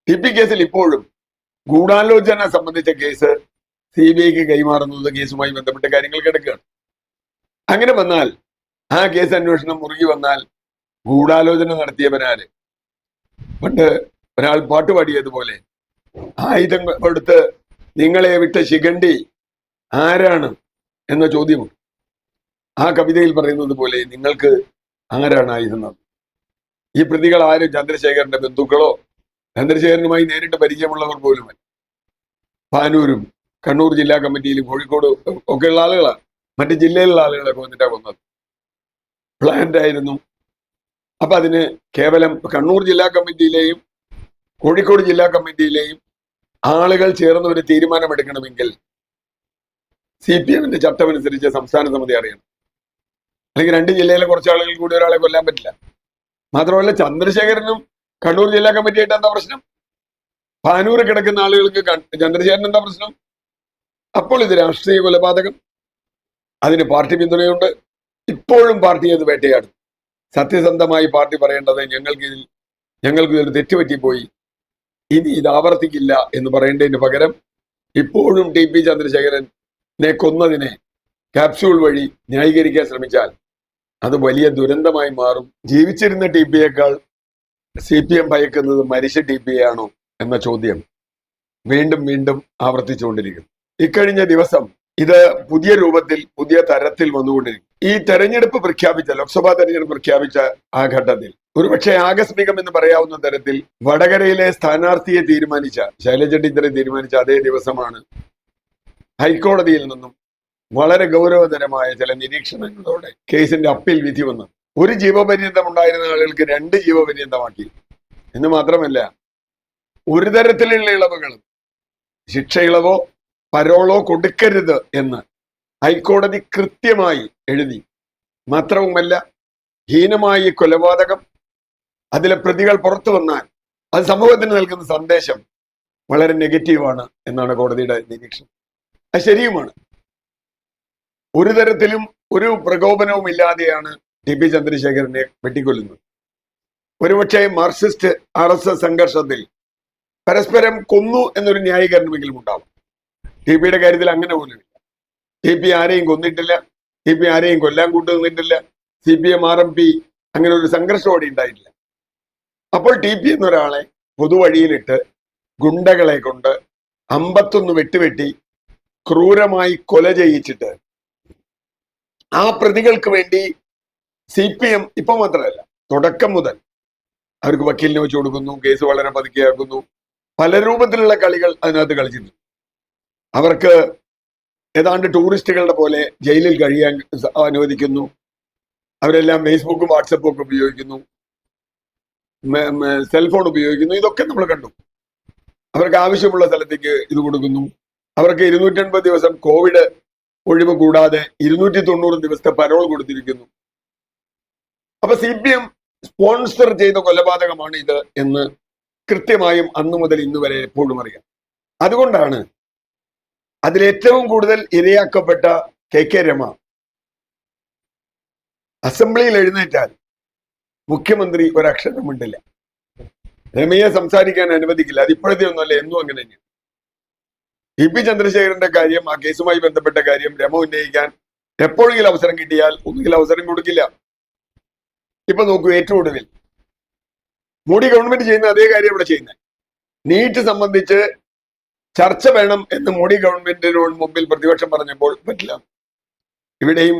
TP കേസിൽ ഇപ്പോഴും ഗൂഢാലോചന സംബന്ധിച്ച കേസ് CBIക്ക് കൈമാറുന്നത് കേസുമായി ബന്ധപ്പെട്ട കാര്യങ്ങൾ കിടക്കുകയാണ്. അങ്ങനെ വന്നാൽ ആ കേസ് അന്വേഷണം മുറുകി വന്നാൽ ഗൂഢാലോചന നടത്തിയവനാര്? പണ്ട് ഒരാൾ പാട്ടുപാടിയതുപോലെ ആയുധം എടുത്ത് നിങ്ങളെ വിട്ട ശിഖണ്ഡി ആരാണ് എന്ന ചോദ്യമുണ്ട്. ആ കവിതയിൽ പറയുന്നത് പോലെ നിങ്ങൾക്ക് ആരാണ് ആയുധം? ഈ പ്രതികൾ ആരും ചന്ദ്രശേഖരന്റെ ബന്ധുക്കളോ ചന്ദ്രശേഖരനുമായി നേരിട്ട് പരിചയമുള്ളവർ പോലുമല്ല. പാനൂരും കണ്ണൂർ ജില്ലാ കമ്മിറ്റിയിലും കോഴിക്കോട് ഒക്കെയുള്ള ആളുകളാണ്. മറ്റ് ജില്ലയിലുള്ള ആളുകളൊക്കെ വന്നിട്ടാണ് വന്നത്. പ്ലാന്റ് ആയിരുന്നു. അപ്പൊ അതിന് കേവലം കണ്ണൂർ ജില്ലാ കമ്മിറ്റിയിലെയും കോഴിക്കോട് ജില്ലാ കമ്മിറ്റിയിലെയും ആളുകൾ ചേർന്ന് ഒരു തീരുമാനമെടുക്കണമെങ്കിൽ CPMന്റെ ചട്ടമനുസരിച്ച് സംസ്ഥാന സമിതി അറിയണം. അല്ലെങ്കിൽ 2 ജില്ലയിലെ കുറച്ച് ആളുകൾ കൂടി ഒരാളെ കൊല്ലാൻ പറ്റില്ല. മാത്രമല്ല ചന്ദ്രശേഖരനും കണ്ണൂർ ജില്ലാ കമ്മിറ്റിയായിട്ട് എന്താ പ്രശ്നം? പാനൂർ കിടക്കുന്ന ആളുകൾക്ക് ചന്ദ്രശേഖരൻ എന്താ പ്രശ്നം? അപ്പോൾ ഇത് രാഷ്ട്രീയ കൊലപാതകം. അതിന് പാർട്ടി പിന്തുണയുണ്ട്. ഇപ്പോഴും പാർട്ടി അത് വേട്ടയാടും. സത്യസന്ധമായി പാർട്ടി പറയേണ്ടത് ഞങ്ങൾക്ക് ഇതൊരു തെറ്റുപറ്റിപ്പോയി, ഇനി ഇത് ആവർത്തിക്കില്ല എന്ന് പറയേണ്ടതിന് പകരം ഇപ്പോഴും TP ചന്ദ്രശേഖരനെ കൊന്നതിനെ ക്യാപ്സ്യൂൾ വഴി ന്യായീകരിക്കാൻ ശ്രമിച്ചാൽ അത് വലിയ ദുരന്തമായി മാറും. ജീവിച്ചിരുന്ന TPയേക്കാൾ CPM ഭയക്കുന്നത് മരിച്ച TPയാണോ എന്ന ചോദ്യം വീണ്ടും വീണ്ടും ആവർത്തിച്ചുകൊണ്ടിരിക്കുന്നു. ഇക്കഴിഞ്ഞ ദിവസം ഇത് പുതിയ രൂപത്തിൽ പുതിയ തരത്തിൽ വന്നുകൊണ്ടിരിക്കും. ഈ തെരഞ്ഞെടുപ്പ് പ്രഖ്യാപിച്ച ലോക്സഭാ തെരഞ്ഞെടുപ്പ് പ്രഖ്യാപിച്ച ആ ഘട്ടത്തിൽ ഒരുപക്ഷെ ആകസ്മികം എന്ന് പറയാവുന്ന തരത്തിൽ വടകരയിലെ സ്ഥാനാർത്ഥിയെ തീരുമാനിച്ച ശൈലജ ടീച്ചറെ തീരുമാനിച്ച അതേ ദിവസമാണ് ഹൈക്കോടതിയിൽ നിന്നും വളരെ ഗൗരവതരമായ ചില നിരീക്ഷണങ്ങളോടെ കേസിന്റെ അപ്പീൽ വിധി വന്നത്. 1 ജീവപര്യന്തം ഉണ്ടായിരുന്ന ആളുകൾക്ക് 2 ജീവപര്യന്തമാക്കി എന്ന് മാത്രമല്ല, ഒരു തരത്തിലുള്ള ഇളവുകളും ശിക്ഷ ഇളവോ പരോളോ കൊടുക്കരുത് എന്ന് ഹൈക്കോടതി കൃത്യമായി എഴുതി. മാത്രവുമല്ല, ഹീനമായ കൊലപാതകം അതിലെ പ്രതികൾ പുറത്തു വന്നാൽ അത് സമൂഹത്തിന് നൽകുന്ന സന്ദേശം വളരെ നെഗറ്റീവാണ് എന്നാണ് കോടതിയുടെ നിരീക്ഷണം. അത് ശരിയുമാണ്. ഒരു തരത്തിലും ഒരു പ്രകോപനവും ഇല്ലാതെയാണ് TP ചന്ദ്രശേഖരനെ വെട്ടിക്കൊല്ലുന്നത്. ഒരുപക്ഷെ മാർക്സിസ്റ്റ് RSS സംഘർഷത്തിൽ പരസ്പരം കൊന്നു എന്നൊരു ന്യായീകരണമെങ്കിലും ഉണ്ടാവും. TPയുടെ കാര്യത്തിൽ അങ്ങനെ പോലുമില്ല. TP ആരെയും കൊന്നിട്ടില്ല, TP ആരെയും കൊല്ലാൻ കൂട്ടുനിന്നിട്ടില്ല. CPM RMP അങ്ങനെ ഒരു സംഘർഷം അവിടെ ഉണ്ടായിട്ടില്ല. അപ്പോൾ TP എന്നൊരാളെ പൊതുവഴിയിലിട്ട് ഗുണ്ടകളെ കൊണ്ട് 51 വെട്ടുവെട്ടി ക്രൂരമായി കൊല ചെയ്യിച്ചിട്ട് ആ പ്രതികൾക്ക് വേണ്ടി CPM ഇപ്പൊ മാത്രമല്ല, തുടക്കം മുതൽ അവർക്ക് വക്കീലിനെ വെച്ച് കൊടുക്കുന്നു, കേസ് വളരെ പതുക്കെയാക്കുന്നു, പല രൂപത്തിലുള്ള കളികൾ അതിനകത്ത് കളിച്ചിട്ടുണ്ട്. അവർക്ക് ഏതാണ്ട് ടൂറിസ്റ്റുകളുടെ പോലെ ജയിലിൽ കഴിയാൻ അനുവദിക്കുന്നു. അവരെല്ലാം ഫേസ്ബുക്കും വാട്സപ്പും ഒക്കെ ഉപയോഗിക്കുന്നു, സെൽഫോൺ ഉപയോഗിക്കുന്നു. ഇതൊക്കെ നമ്മൾ കണ്ടു. അവർക്ക് ആവശ്യമുള്ള സ്ഥലത്തേക്ക് ഇത് കൊടുക്കുന്നു. അവർക്ക് 280 ദിവസം കോവിഡ് ഒഴിവ് കൂടാതെ 290 ദിവസത്തെ പരോൾ കൊടുത്തിരിക്കുന്നു. അപ്പൊ CPM സ്പോൺസർ ചെയ്ത കൊലപാതകമാണ് ഇത് എന്ന് കൃത്യമായും അന്നു മുതൽ ഇന്ന് വരെ എപ്പോഴും അറിയാം. അതുകൊണ്ടാണ് അതിലേറ്റവും കൂടുതൽ ഇരയാക്കപ്പെട്ട KK രമ അസംബ്ലിയിൽ എഴുന്നേറ്റാൽ മുഖ്യമന്ത്രി ഒരക്ഷരം മിണ്ടില്ല. രമയെ സംസാരിക്കാൻ അനുവദിക്കില്ല. അത് ഇപ്പോഴത്തെ ഒന്നുമല്ല, എന്നും അങ്ങനെ തന്നെയാണ്. TP ചന്ദ്രശേഖരന്റെ കാര്യം, ആ കേസുമായി ബന്ധപ്പെട്ട കാര്യം രമ ഉന്നയിക്കാൻ എപ്പോഴെങ്കിലും അവസരം കിട്ടിയാൽ ഒന്നുകിൽ അവസരം കൊടുക്കില്ല. ഇപ്പൊ നോക്കൂ, ഏറ്റവും ഒടുവിൽ മോഡി ഗവൺമെന്റ് ചെയ്യുന്ന അതേ കാര്യം ഇവിടെ ചെയ്യുന്നത്. നീറ്റ് സംബന്ധിച്ച് ചർച്ച വേണം എന്ന് മോഡി ഗവൺമെന്റിനോട് മുമ്പിൽ പ്രതിപക്ഷം പറഞ്ഞപ്പോൾ പറ്റില്ല. ഇവിടെയും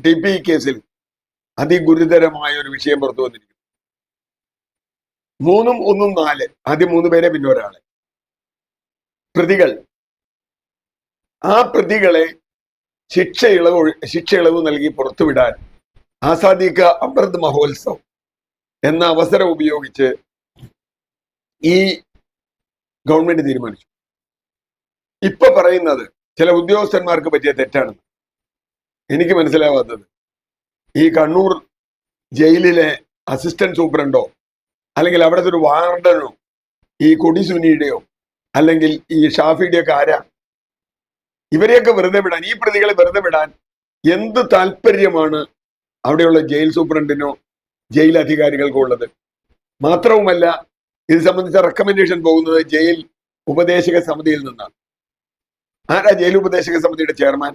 TP കേസിൽ അതിഗുരുതരമായ ഒരു വിഷയം പുറത്തു വന്നിരിക്കുന്നു. 3ഉം 1ഉം 4, ആദ്യം 3 പേരെ പിന്നെ ഒരാളെ പ്രതികൾ. ആ പ്രതികളെ ശിക്ഷ ഇളവ് നൽകി പുറത്തുവിടാൻ ആസാദി കാ അമൃത് മഹോത്സവ് എന്ന അവസരം ഉപയോഗിച്ച് ഈ ഗവൺമെന്റ് തീരുമാനിച്ചു. ഇപ്പൊ പറയുന്നത് ചില ഉദ്യോഗസ്ഥന്മാർക്ക് പറ്റിയ തെറ്റാണെന്ന്. എനിക്ക് മനസ്സിലാവാത്തത്, ഈ കണ്ണൂർ ജയിലിലെ അസിസ്റ്റന്റ് സൂപ്രണ്ടോ അല്ലെങ്കിൽ അവിടുത്തെ ഒരു വാർഡനോ ഈ കൊടിസുനിയുടെയോ അല്ലെങ്കിൽ ഈ ഷാഫിയുടെ ഒക്കെ ആരാ? ഇവരെയൊക്കെ വെറുതെ വിടാൻ, ഈ പ്രതികളെ വെറുതെ വിടാൻ എന്ത് താല്പര്യമാണ് അവിടെയുള്ള ജയിൽ സൂപ്രണ്ടിനോ ജയിൽ അധികാരികൾക്കോ ഉള്ളത്? മാത്രവുമല്ല, ഇത് സംബന്ധിച്ച റെക്കമെൻഡേഷൻ പോകുന്നത് ജയിൽ ഉപദേശക സമിതിയിൽ നിന്നാണ്. ആരാ ജയിൽ ഉപദേശക സമിതിയുടെ ചെയർമാൻ?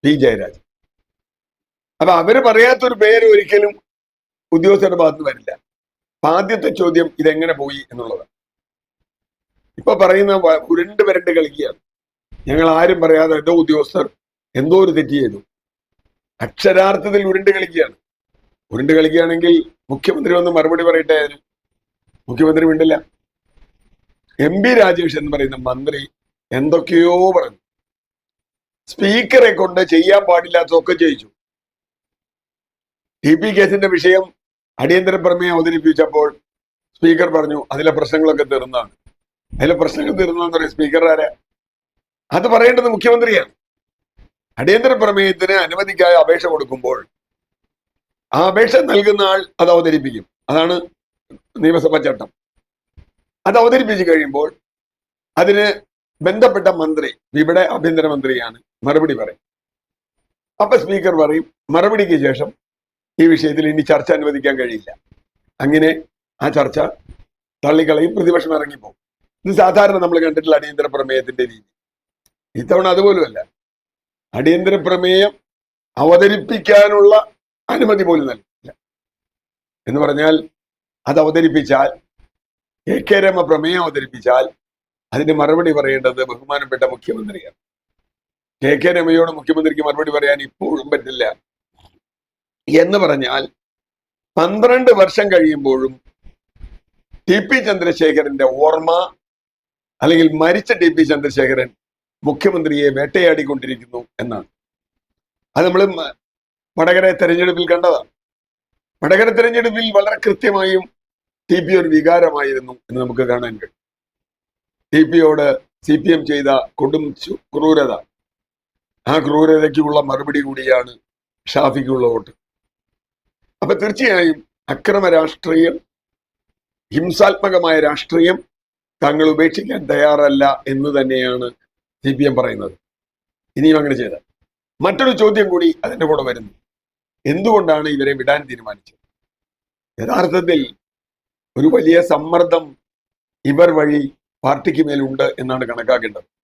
പി ജയരാജ്. അപ്പൊ അവര് പറയാത്തൊരു പേര് ഒരിക്കലും ഉദ്യോഗസ്ഥരുടെ ഭാഗത്ത് വരില്ല. ആദ്യത്തെ ചോദ്യം ഇതെങ്ങനെ പോയി എന്നുള്ളതാണ്. ഇപ്പൊ പറയുന്ന ഉരുണ്ട് വരണ്ട് കളിക്കുകയാണ്. ഞങ്ങൾ ആരും പറയാതെ ഏതോ ഉദ്യോഗസ്ഥർ എന്തോ ഒരു തെറ്റ് ചെയ്തു. അക്ഷരാർത്ഥത്തിൽ ഉരുണ്ട് കളിക്കുകയാണ്. ഉരുണ്ട് കളിക്കുകയാണെങ്കിൽ മുഖ്യമന്ത്രി ഒന്ന് മറുപടി പറയട്ടെ. മുഖ്യമന്ത്രി മിണ്ടില്ല. എം പി രാജേഷ് എന്ന് പറയുന്ന മന്ത്രി എന്തൊക്കെയോ പറഞ്ഞു. സ്പീക്കറെ കൊണ്ട് ചെയ്യാൻ പാടില്ലാത്തതൊക്കെ ചെയ്യിച്ചു. ടി പി കേസിന്റെ വിഷയം അടിയന്തര പ്രമേയം അവതരിപ്പിച്ചപ്പോൾ സ്പീക്കർ പറഞ്ഞു അതിലെ പ്രശ്നങ്ങളൊക്കെ തീർന്നാണ്. അതിലെ പ്രശ്നങ്ങൾ തീർന്നെന്ന് പറയും സ്പീക്കർ ആരാ? അത് പറയേണ്ടത് മുഖ്യമന്ത്രിയാണ്. അടിയന്തര പ്രമേയത്തിന് അനുമതിക്കായി അപേക്ഷ കൊടുക്കുമ്പോൾ ആ അപേക്ഷ നൽകുന്ന ആൾ അത് അവതരിപ്പിക്കും. അതാണ് നിയമസഭാ ചട്ടം. അത് അവതരിപ്പിച്ചു കഴിയുമ്പോൾ അതിന് ബന്ധപ്പെട്ട മന്ത്രി, ഇവിടെ ആഭ്യന്തരമന്ത്രിയാണ്, മറുപടി പറയും. അപ്പൊ സ്പീക്കർ പറയും മറുപടിക്ക് ശേഷം ഈ വിഷയത്തിൽ ഇനി ചർച്ച അനുവദിക്കാൻ കഴിയില്ല. അങ്ങനെ ആ ചർച്ച തള്ളിക്കളയും, പ്രതിപക്ഷം ഇറങ്ങിപ്പോകും. ഇത് സാധാരണ നമ്മൾ കണ്ടിട്ടുള്ള അടിയന്തര പ്രമേയത്തിന്റെ രീതി. ഇത്തവണ അതുപോലുമല്ല. അടിയന്തര പ്രമേയം അവതരിപ്പിക്കാനുള്ള അനുമതി പോലും നൽകില്ല. എന്ന് പറഞ്ഞാൽ അത് അവതരിപ്പിച്ചാൽ, കെ രമ പ്രമേയം അവതരിപ്പിച്ചാൽ അതിന് മറുപടി പറയേണ്ടത് ബഹുമാനപ്പെട്ട മുഖ്യമന്ത്രിയാണ്. കെ രമയോട് മുഖ്യമന്ത്രിക്ക് മറുപടി പറയാൻ ഇപ്പോഴും പറ്റില്ല. എന്ന് പറഞ്ഞാൽ 12 വർഷം കഴിയുമ്പോഴും ടി പി ചന്ദ്രശേഖരന്റെ ഓർമ്മ, അല്ലെങ്കിൽ മരിച്ച ടി പി ചന്ദ്രശേഖരൻ മുഖ്യമന്ത്രിയെ വേട്ടയാടിക്കൊണ്ടിരിക്കുന്നു എന്നാണ്. അത് നമ്മൾ വടകര തെരഞ്ഞെടുപ്പിൽ കണ്ടതാണ്. വടകര തെരഞ്ഞെടുപ്പിൽ വളരെ കൃത്യമായും ടി പി ഒരു വികാരമായിരുന്നു എന്ന് നമുക്ക് കാണാൻ കഴിയും. ടി പിയോട് CPM ചെയ്ത കൊടും ക്രൂരത, ആ ക്രൂരതയ്ക്കുള്ള മറുപടി കൂടിയാണ് ഷാഫിക്കുള്ള വോട്ട്. അപ്പൊ തീർച്ചയായും അക്രമ രാഷ്ട്രീയം, ഹിംസാത്മകമായ രാഷ്ട്രീയം തങ്ങൾ ഉപേക്ഷിക്കാൻ തയ്യാറല്ല എന്ന് തന്നെയാണ് CPM പറയുന്നത്. ഇനിയും അങ്ങനെ ചെയ്താൽ. മറ്റൊരു ചോദ്യം കൂടി അതിന്റെ കൂടെ വരുന്നു. എന്തുകൊണ്ടാണ് ഇവരെ വിടാൻ തീരുമാനിച്ചത്? യഥാർത്ഥത്തിൽ ഒരു വലിയ സമ്മർദ്ദം ഇവർ വഴി പാർട്ടിക്ക് മേലുണ്ട് എന്നാണ് കണക്കാക്കേണ്ടത്.